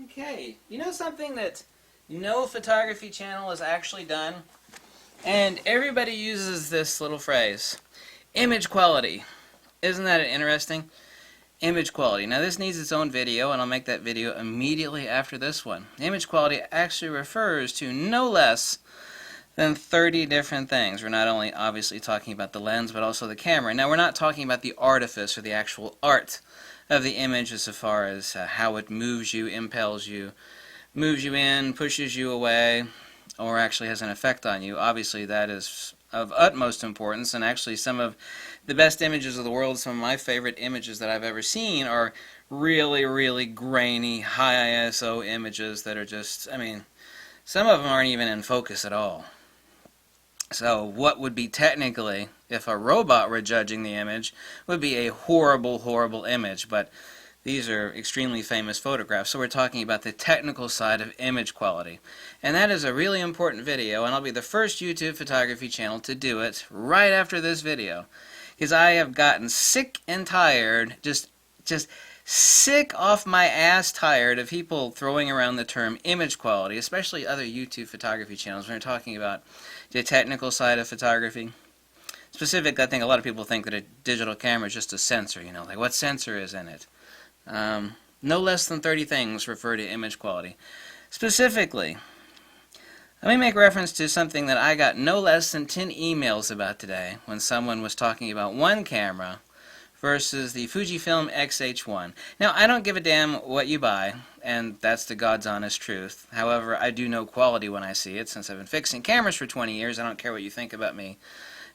Okay, you know something that no photography channel has actually done? And everybody uses this little phrase, image quality. Isn't that interesting? Image quality. Now this needs its own video, and I'll make that video immediately after this one. Image quality actually refers to no less than 30 different things. We're not only obviously talking about the lens, but also the camera. Now we're not talking about the artifice or the actual art of the image as far as how it moves you, impels you, moves you in, pushes you away, or actually has an effect on you. Obviously that is of utmost importance, and actually some of the best images of the world, some of my favorite images that I've ever seen are really, really grainy, high ISO images that are just, I mean, some of them aren't even in focus at all. So what would be technically, if a robot were judging the image, would be a horrible, horrible image. But these are extremely famous photographs, so we're talking about the technical side of image quality. And that is a really important video, and I'll be the first YouTube photography channel to do it right after this video. Because I have gotten sick and tired, just sick off my ass tired of people throwing around the term image quality, especially other YouTube photography channels when they're talking about the technical side of photography. Specific, I think a lot of people think that a digital camera is just a sensor, you know, like what sensor is in it. No less than 30 things refer to image quality. Specifically, let me make reference to something that I got no less than 10 emails about today when someone was talking about one camera versus the Fujifilm X-H1. Now, I don't give a damn what you buy, and that's the God's honest truth. However, I do know quality when I see it. Since I've been fixing cameras for 20 years, I don't care what you think about me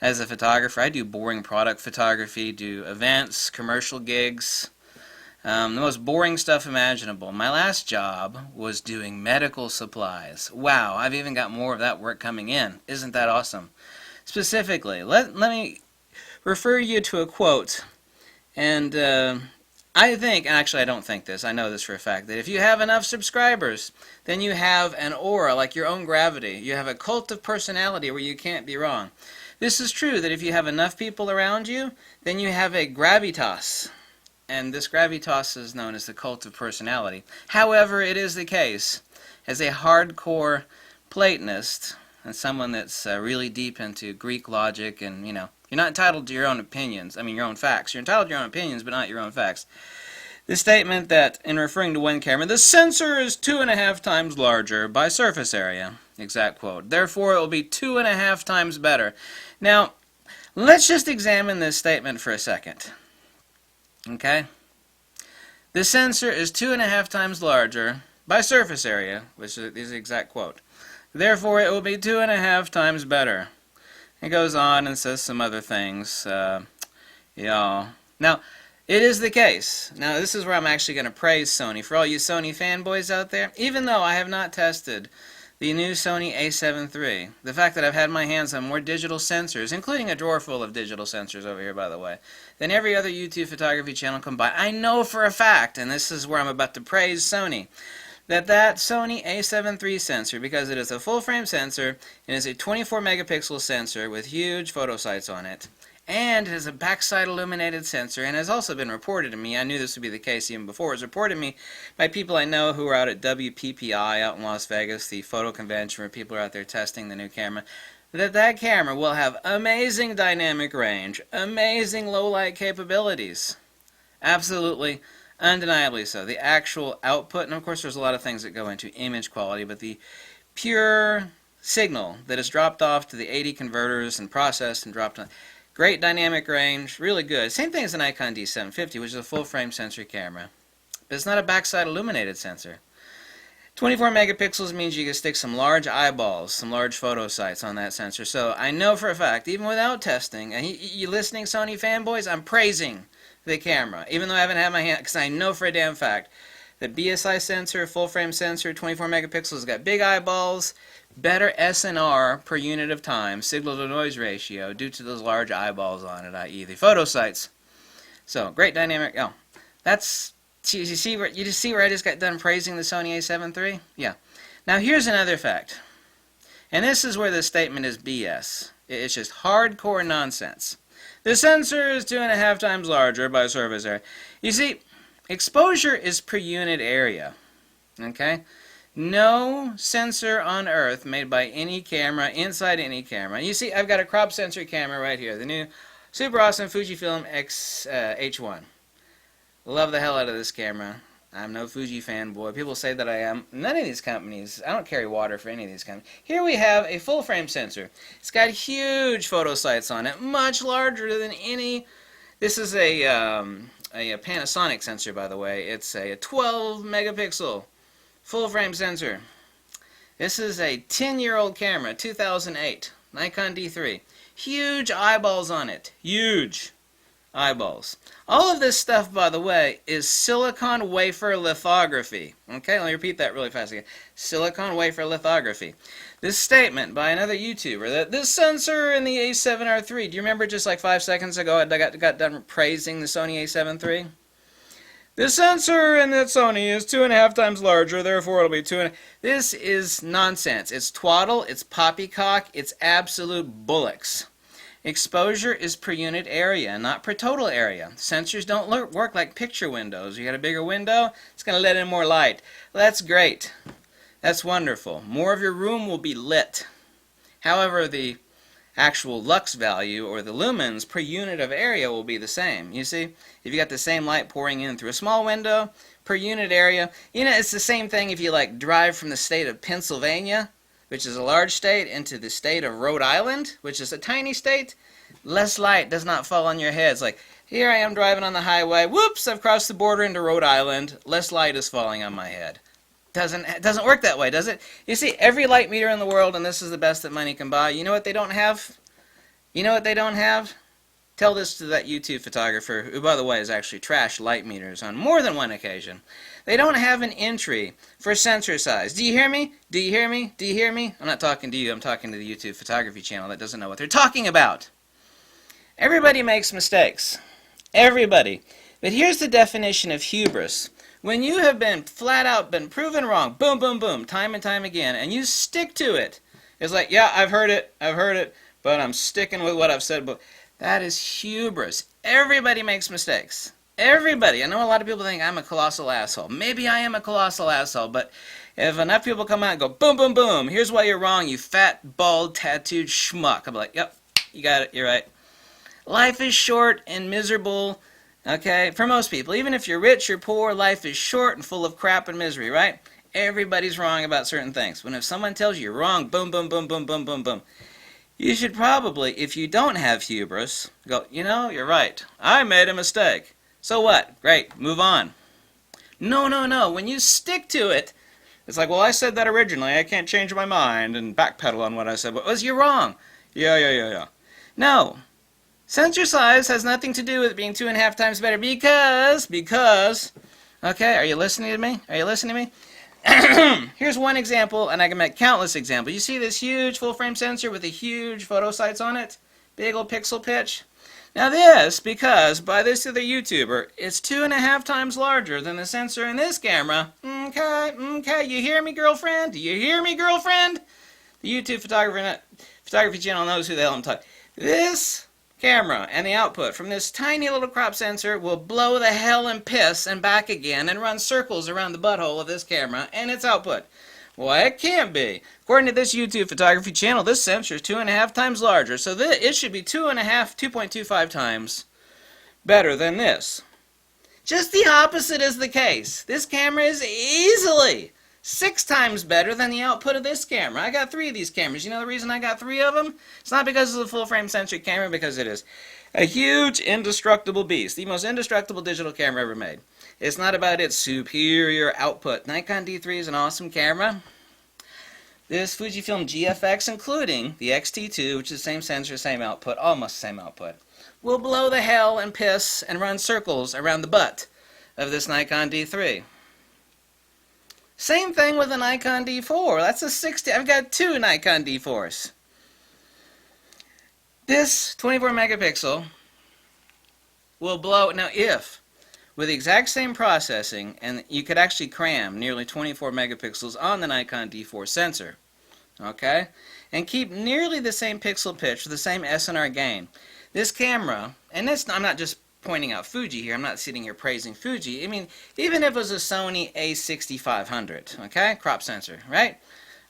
as a photographer. I do boring product photography, do events, commercial gigs, the most boring stuff imaginable. My last job was doing medical supplies. Wow, I've even got more of that work coming in. Isn't that awesome? Specifically, let me refer you to a quote. And I think, and actually I don't think this, I know this for a fact, that if you have enough subscribers, then you have an aura like your own gravity. You have a cult of personality where you can't be wrong. This is true, that if you have enough people around you, then you have a gravitas. And this gravitas is known as the cult of personality. However, it is the case, as a hardcore Platonist, and someone that's really deep into Greek logic, and, you know, you're not entitled to your own opinions, I mean your own facts. You're entitled to your own opinions, but not your own facts. The statement that, in referring to one camera, the sensor is 2.5 times larger by surface area, exact quote. Therefore, it will be 2.5 times better. Now, let's just examine this statement for a second. Okay? The sensor is 2.5 times larger by surface area, which is the exact quote. Therefore, it will be 2.5 times better. It goes on and says some other things. Yeah. Now, it is the case. Now, this is where I'm actually going to praise Sony. For all you Sony fanboys out there, even though I have not tested the new Sony a7 III, the fact that I've had my hands on more digital sensors, including a drawer full of digital sensors over here, by the way, than every other YouTube photography channel combined, I know for a fact, and this is where I'm about to praise Sony, that Sony a7 III sensor, because it is a full-frame sensor, it is a 24 megapixel sensor with huge photo sites on it, and it is a backside illuminated sensor, and has also been reported to me, I knew this would be the case even before, it was reported to me by people I know who are out at WPPI out in Las Vegas, the photo convention where people are out there testing the new camera, that camera will have amazing dynamic range, amazing low light capabilities. Absolutely. Undeniably so. The actual output, and of course there's a lot of things that go into image quality, but the pure signal that is dropped off to the 80 converters and processed and dropped on, great dynamic range, really good. Same thing as an Nikon D750, which is a full-frame sensor camera. But it's not a backside illuminated sensor. 24 megapixels means you can stick some large eyeballs, some large photo sites on that sensor. So I know for a fact, even without testing, and you listening Sony fanboys, I'm praising the camera, even though I haven't had my hand, because I know for a damn fact that BSI sensor, full frame sensor, 24 megapixels, has got big eyeballs, better SNR per unit of time, signal to noise ratio, due to those large eyeballs on it, i.e. the photo sites. So, great dynamic, oh, that's, you just see where I just got done praising the Sony a7 III? Yeah. Now here's another fact, and this is where the statement is BS. It's just hardcore nonsense. The sensor is 2.5 times larger by surface area. You see, exposure is per unit area. Okay? No sensor on Earth made by any camera, inside any camera. You see, I've got a crop sensor camera right here, the new super awesome Fujifilm H1. Love the hell out of this camera. I'm no Fuji fanboy. People say that I am. None of these companies, I don't carry water for any of these companies. Here we have a full frame sensor. It's got huge photo sites on it, much larger than any. This is a Panasonic sensor, by the way. It's a 12 megapixel full frame sensor. This is a 10-year-old camera, 2008, Nikon D3. Huge eyeballs on it. Huge eyeballs. All of this stuff, by the way, is silicon wafer lithography. Okay, let me repeat that really fast again. Silicon wafer lithography. This statement by another YouTuber that this sensor in the A7R III, do you remember just like 5 seconds ago I got done praising the Sony A7 III? The sensor in that Sony is 2.5 times larger, therefore it'll be 2.5. This is nonsense. It's twaddle, it's poppycock, it's absolute bullocks. Exposure is per unit area, not per total area. Sensors don't work like picture windows. You got a bigger window, it's going to let in more light. Well, that's great. That's wonderful. More of your room will be lit. However, the actual lux value, or the lumens per unit of area, will be the same. You see, if you got the same light pouring in through a small window, per unit area, you know, it's the same thing if you like drive from the state of Pennsylvania, which is a large state, into the state of Rhode Island, which is a tiny state. Less light does not fall on your head. It's like, here I am driving on the highway, whoops, I've crossed the border into Rhode Island, less light is falling on my head. Doesn't work that way, does it? You see, every light meter in the world, and this is the best that money can buy, you know what they don't have? You know what they don't have? Tell this to that YouTube photographer, who, by the way, has actually trashed light meters on more than one occasion. They don't have an entry for sensor size. Do you hear me? Do you hear me? Do you hear me? I'm not talking to you, I'm talking to the YouTube photography channel that doesn't know what they're talking about. Everybody makes mistakes. Everybody. But here's the definition of hubris. When you have been flat out been proven wrong, boom, boom, boom, time and time again, and you stick to it, it's like, yeah, I've heard it, but I'm sticking with what I've said. But that is hubris. Everybody makes mistakes. Everybody. I know a lot of people think I'm a colossal asshole. Maybe I am a colossal asshole, but if enough people come out and go, boom, boom, boom, here's why you're wrong, you fat, bald, tattooed schmuck. I'm like, yep, you got it, you're right. Life is short and miserable. Okay, for most people, even if you're rich or poor, life is short and full of crap and misery, right? Everybody's wrong about certain things. When if someone tells you you're wrong, boom, boom, boom, boom, boom, boom, boom, you should probably, if you don't have hubris, go, you know, you're right. I made a mistake. So what? Great, move on. No, no, no. When you stick to it, it's like, well, I said that originally. I can't change my mind and backpedal on what I said. But was you wrong? Yeah. No. Sensor size has nothing to do with being 2.5 times better because, okay, are you listening to me? Are you listening to me? Here's one example, and I can make countless examples. You see this huge full-frame sensor with a huge photo sites on it? Big old pixel pitch? Now this, because by this other YouTuber, it's 2.5 times larger than the sensor in this camera. Okay, you hear me, girlfriend? Do you hear me, girlfriend? The YouTube photography channel knows who the hell I'm talking. This camera and the output from this tiny little crop sensor will blow the hell and piss and back again and run circles around the butthole of this camera and its output. Why, it can't be. According to this YouTube photography channel, this sensor is 2.5 times larger, so it should be 2.25 times better than this. Just the opposite is the case. This camera is easily 6 times better than the output of this camera. I got 3 of these cameras. You know the reason I got 3 of them? It's not because it's a full-frame sensor camera, because it is a huge, indestructible beast. The most indestructible digital camera ever made. It's not about its superior output. Nikon D3 is an awesome camera. This Fujifilm GFX, including the X-T2, which is the same sensor, same output, almost the same output, will blow the hell and piss and run circles around the butt of this Nikon D3. Same thing with the Nikon D4. That's a 60. I've got 2 Nikon D4s. This 24 megapixel will blow. Now, if with the exact same processing, and you could actually cram nearly 24 megapixels on the Nikon D4 sensor, okay, and keep nearly the same pixel pitch with the same SNR gain. This camera, and this, I'm not just pointing out Fuji here. I'm not sitting here praising Fuji. I mean, even if it was a Sony A6500, okay, crop sensor, right?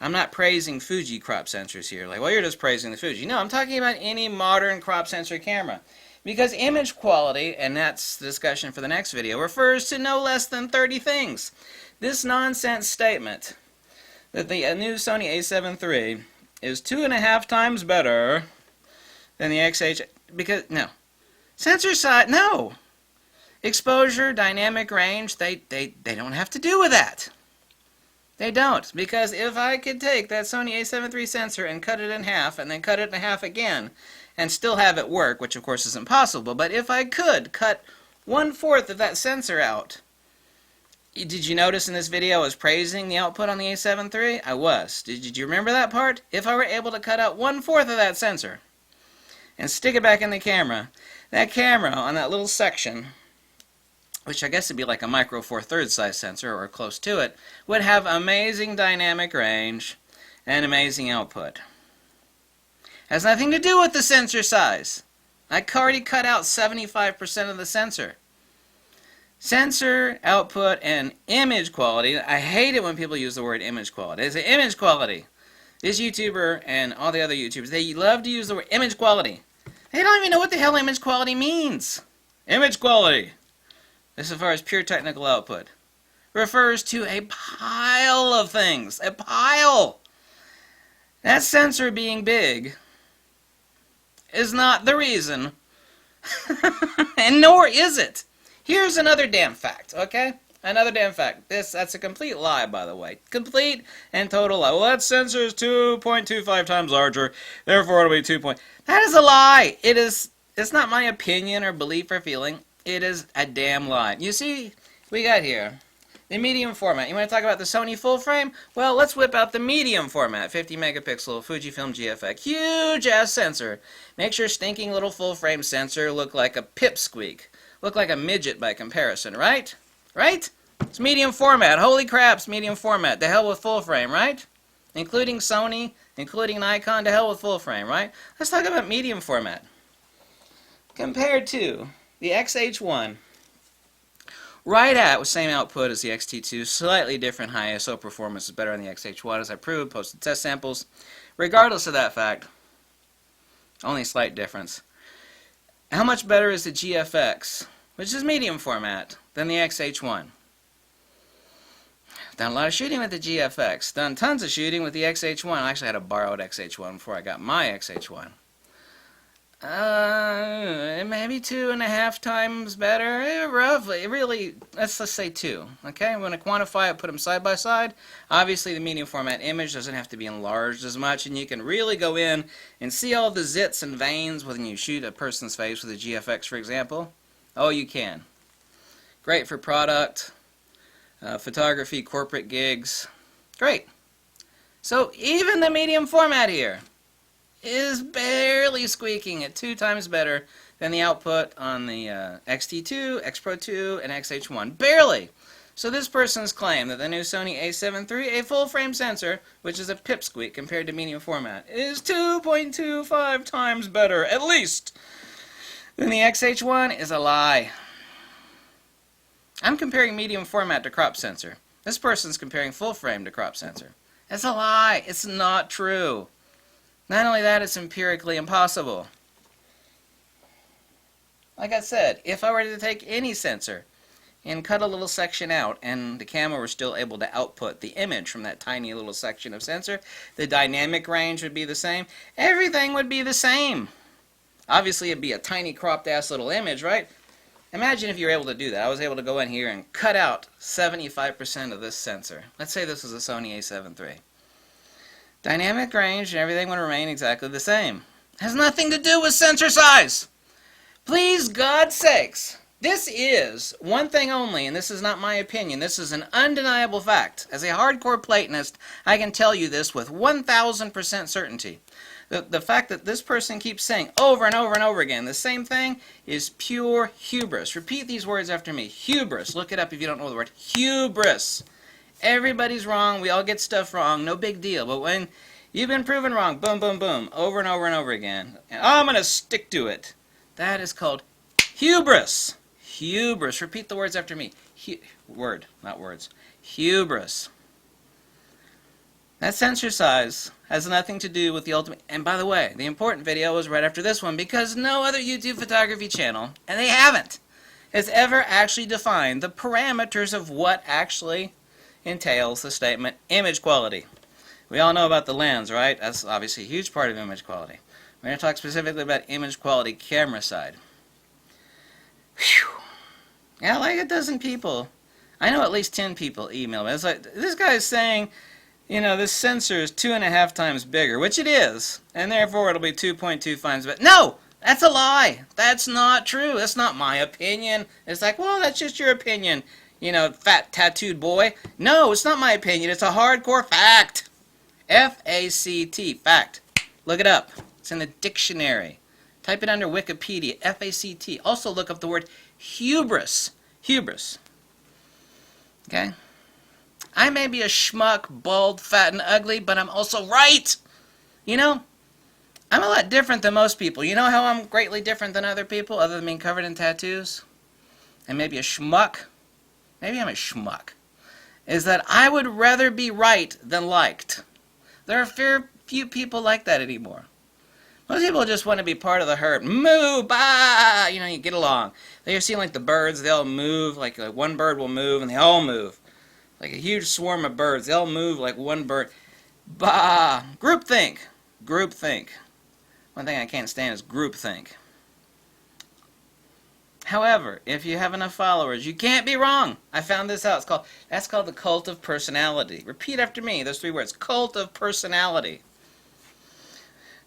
I'm not praising Fuji crop sensors here. Like, well, you're just praising the Fuji. No, I'm talking about any modern crop sensor camera. Because image quality, and that's the discussion for the next video, refers to no less than 30 things. This nonsense statement that the new Sony A7 III is 2.5 times better than the XH, because, no. Sensor size, no. Exposure, dynamic range, they don't have to do with that. They don't, because if I could take that Sony A7 III sensor and cut it in half, and then cut it in half again, and still have it work, which of course is impossible, but if I could cut 1/4 of that sensor out, did you notice in this video I was praising the output on the A7 III? I was. Did you remember that part? If I were able to cut out 1/4 of that sensor and stick it back in the camera, that camera on that little section, which I guess would be like a micro 4/3 size sensor or close to it, would have amazing dynamic range and amazing output. Has nothing to do with the sensor size. I already cut out 75% of the sensor. Sensor, output, and image quality. I hate it when people use the word image quality. They say image quality. This YouTuber and all the other YouTubers, they love to use the word image quality. They don't even know what the hell image quality means. Image quality, as far as pure technical output, refers to a pile of things. A pile. That sensor being big is not the reason, and nor is it. Here's another damn fact, okay? Another damn fact. That's a complete lie, by the way. Complete and total lie. Well, that sensor is 2.25 times larger, therefore it'll be 2. That is a lie. It's not my opinion or belief or feeling. It is a damn lie. You see, we got here the medium format. You want to talk about the Sony full frame? Well, let's whip out the medium format. 50 megapixel Fujifilm GFX. Huge ass sensor. Makes your stinking little full frame sensor look like a pipsqueak. Look like a midget by comparison, right? Right? It's medium format. Holy crap, it's medium format. To hell with full frame, right? Including Sony, including Nikon, to hell with full frame, right? Let's talk about medium format. Compared to the XH1, right at with same output as the XT2, slightly different high ISO performance is better on the XH1, as I proved, posted test samples. Regardless of that fact, only slight difference. How much better is the GFX, which is medium format, than the XH1? Done a lot of shooting with the GFX. Done tons of shooting with the XH1. I actually had a borrowed XH1 before I got my XH1. Maybe 2.5 times better. Roughly, really, let's say 2. Okay, I'm going to quantify it, put them side by side. Obviously, the medium format image doesn't have to be enlarged as much, and you can really go in and see all the zits and veins when you shoot a person's face with a GFX, for example. Oh, you can. Great for product, photography, corporate gigs. Great. So even the medium format here is barely squeaking at 2 times better than the output on the XT2, X Pro 2, and XH1. Barely! So this person's claim that the new Sony A7 III, a full-frame sensor, which is a pipsqueak compared to medium format, is 2.25 times better, at least, than the XH1 is a lie. I'm comparing medium format to crop sensor. This person's comparing full-frame to crop sensor. That's a lie. It's not true. Not only that, it's empirically impossible. Like I said, if I were to take any sensor and cut a little section out and the camera were still able to output the image from that tiny little section of sensor, the dynamic range would be the same. Everything would be the same. Obviously, it'd be a tiny cropped ass little image, right? Imagine if you were able to do that. I was able to go in here and cut out 75% of this sensor. Let's say this was a Sony A7 III. Dynamic range and everything would remain exactly the same. Has nothing to do with sensor size. Please, God's sakes, this is one thing only, and this is not my opinion. This is an undeniable fact. As a hardcore Platonist, I can tell you this with 1,000% certainty. The fact that this person keeps saying over and over and over again the same thing is pure hubris. Repeat these words after me. Hubris. Look it up if you don't know the word. Hubris. Everybody's wrong. We all get stuff wrong. No big deal. But when you've been proven wrong, boom, boom, boom, over and over and over again, and I'm going to stick to it, that is called Hubris. Hubris. Repeat the words after me. Word, not words. Hubris. That sensor size has nothing to do with the ultimate... And by the way, the important video was right after this one because no other YouTube photography channel, and they haven't, has ever actually defined the parameters of what actually entails the statement image quality. We all know about the lens, right? That's obviously a huge part of image quality. We're going to talk specifically about image quality camera side. Whew. Yeah, like a dozen people. I know at least 10 people email me. It's like, this guy's saying, you know, this sensor is 2.5 times bigger, which it is, and therefore it'll be 2.2 times better. No! That's a lie! That's not true. That's not my opinion. It's like, well, that's just your opinion, you know, fat tattooed boy. No, it's not my opinion. It's a hardcore fact. F-A-C-T, fact. Look it up. It's in the dictionary. Type it under Wikipedia, F-A-C-T. Also look up the word hubris. Hubris. Okay? I may be a schmuck, bald, fat, and ugly, but I'm also right. You know? I'm a lot different than most people. You know how I'm greatly different than other people, other than being covered in tattoos? And maybe a schmuck? Maybe I'm a schmuck. Is that I would rather be right than liked. There are few people like that anymore. Most people just want to be part of the herd. Moo, bah! You know, you get along. You've seen like the birds, they all move. Like one bird will move, and they all move. Like a huge swarm of birds. They all move like one bird. Bah! Groupthink. Groupthink. One thing I can't stand is groupthink. However, if you have enough followers, you can't be wrong. I found this out. That's called the cult of personality. Repeat after me. Those 3 words. Cult of personality.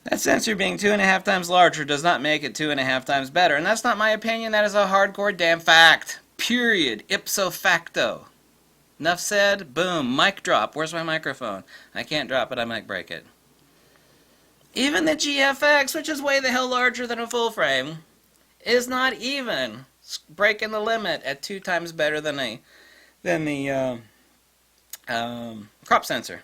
That sensor being 2.5 times larger does not make it 2.5 times better. And that's not my opinion. That is a hardcore damn fact. Period. Ipso facto. Enough said. Boom. Mic drop. Where's my microphone? I can't drop it. I might break it. Even the GFX, which is way the hell larger than a full frame, is not even breaking the limit at 2 times better than the crop sensor.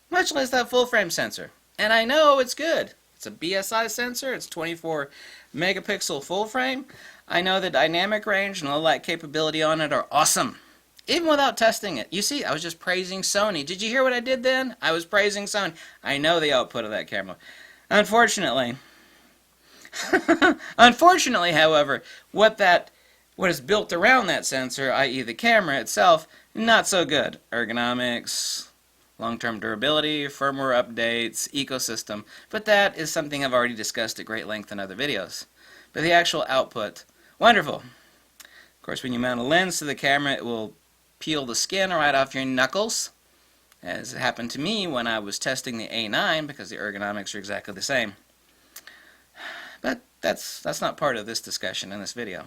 Much less that full frame sensor. And I know it's good. It's a BSI sensor. It's 24 megapixel full frame. I know the dynamic range and low light capability on it are awesome. Even without testing it. You see, I was just praising Sony. Did you hear what I did then? I was praising Sony. I know the output of that camera. Unfortunately, however, what is built around that sensor, i.e. the camera itself, not so good. Ergonomics, long-term durability, firmware updates, ecosystem. But that is something I've already discussed at great length in other videos. But the actual output, wonderful. Of course, when you mount a lens to the camera, it will peel the skin right off your knuckles, as it happened to me when I was testing the A9, because the ergonomics are exactly the same. But that's not part of this discussion in this video.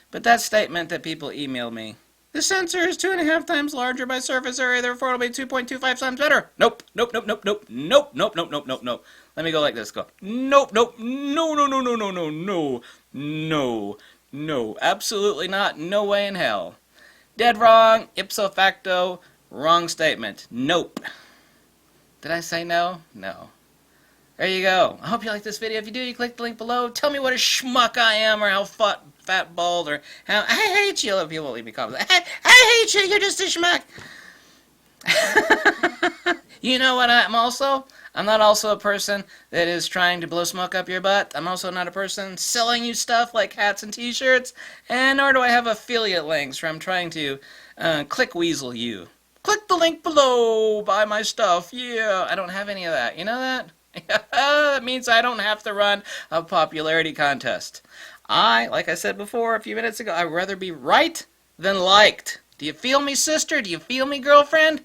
But that statement that people emailed me, the sensor is 2.5 times larger by surface area, therefore it'll be 2.25 times better. Nope, nope, nope, nope, nope, nope, nope, nope, nope, nope, nope. Let me go like this. Go. Nope, nope, no, no, no, no, no, no, no, no, no, absolutely not. No way in hell. Dead wrong, ipso facto, wrong statement. Nope. Did I say no? No. There you go. I hope you like this video. If you do, you click the link below. Tell me what a schmuck I am, or how fat, bald, or how... I hate you. People leave me comments. I hate you. You're just a schmuck. You know what I'm also? I'm not also a person that is trying to blow smoke up your butt. I'm also not a person selling you stuff like hats and t-shirts. And nor do I have affiliate links where I'm trying to click weasel you. Click the link below, buy my stuff. Yeah, I don't have any of that. You know that? That means I don't have to run a popularity contest. Like I said before a few minutes ago, I'd rather be right than liked. Do you feel me, sister? Do you feel me, girlfriend?